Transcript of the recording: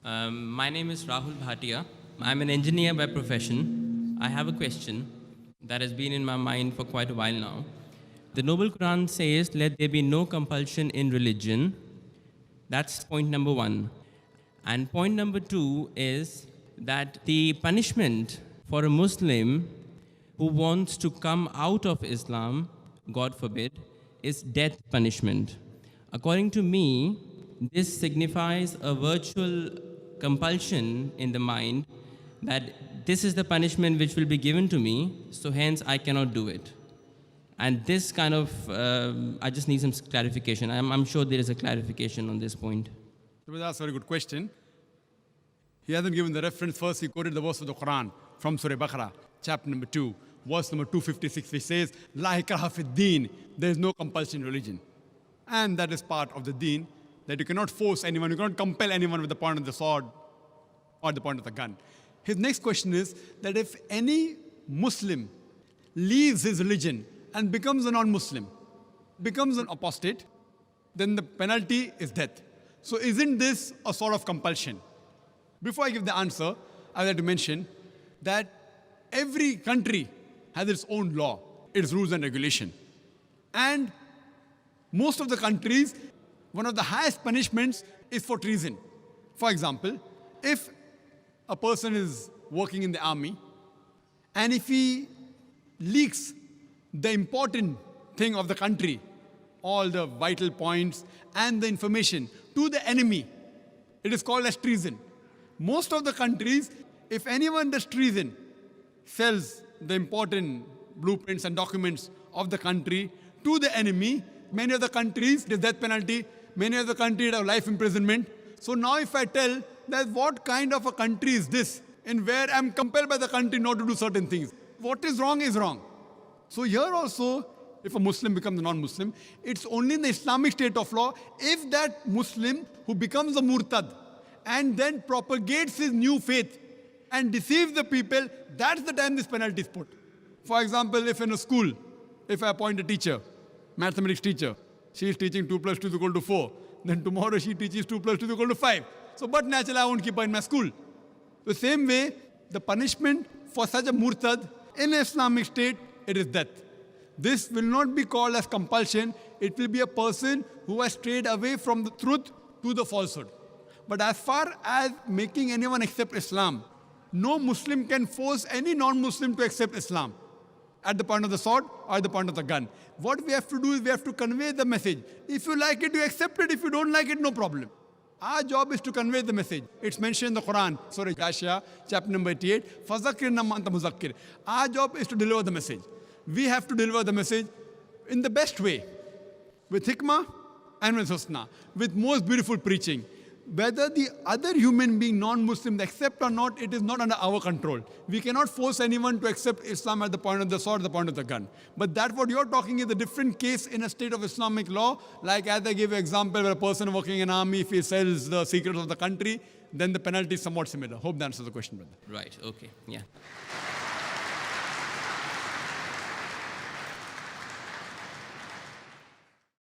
My name is Rahul Bhatia. I'm an engineer by profession. I have a question that has been in my mind for quite a while now. The Noble Quran says, "Let there be no compulsion in religion." That's point number one. And point number two is that the punishment for a Muslim who wants to come out of Islam, God forbid, is death punishment. According to me, this signifies a virtual compulsion in the mind that this is the punishment which will be given to me, so hence I cannot do it. And this kind of, I just need some clarification. I'm sure there is a clarification on this point. That's a very good question. He hasn't given the reference. First, he quoted the verse of the Qur'an from Surah Baqarah, chapter number 2, verse number 256, which says, "La ikraha fid deen," there is no compulsion in religion. And that is part of the deen, that you cannot force anyone, you cannot compel anyone with the point of the sword or the point of the gun. His next question is that if any Muslim leaves his religion and becomes a non-Muslim, becomes an apostate, then the penalty is death. So isn't this a sort of compulsion? Before I give the answer, I would like to mention that every country has its own law, its rules and regulation. And most of the countries, one of the highest punishments is for treason. For example, if a person is working in the army and if he leaks the important thing of the country, all the vital points and the information to the enemy, it is called as treason. Most of the countries, if anyone does treason, sells the important blueprints and documents of the country to the enemy, many of the countries, the death penalty, many of the countries have life imprisonment. So now if I tell that what kind of a country is this, in where I'm compelled by the country not to do certain things, what is wrong is wrong. So here also, if a Muslim becomes a non-Muslim, it's only in the Islamic state of law if that Muslim who becomes a murtad and then propagates his new faith and deceives the people, that's the time this penalty is put. For example, if in a school, if I appoint a teacher, mathematics teacher, she is teaching 2 plus 2 is equal to 4, then tomorrow she teaches 2 plus 2 is equal to 5. So, but naturally I won't keep her in my school. The same way, the punishment for such a murtad in an Islamic state, it is death. This will not be called as compulsion. It will be a person who has strayed away from the truth to the falsehood. But as far as making anyone accept Islam, no Muslim can force any non-Muslim to accept Islam at the point of the sword or at the point of the gun. What we have to do is we have to convey the message. If you like it, you accept it. If you don't like it, no problem. Our job is to convey the message. It's mentioned in the Qur'an, Surah Ghashiyah, chapter number 88, فَذَكِّرْ نَمَّا أَنْتَ مُذَكِّرْ. Our job is to deliver the message. We have to deliver the message in the best way, with hikmah and with husna, with most beautiful preaching. Whether the other human being, non-Muslim, accept or not, it is not under our control. We cannot force anyone to accept Islam at the point of the sword, the point of the gun. But that what you're talking is a different case in a state of Islamic law. Like as I gave an example where a person working in an army, if he sells the secrets of the country, then the penalty is somewhat similar. Hope that answers the question, brother. Right, okay, yeah.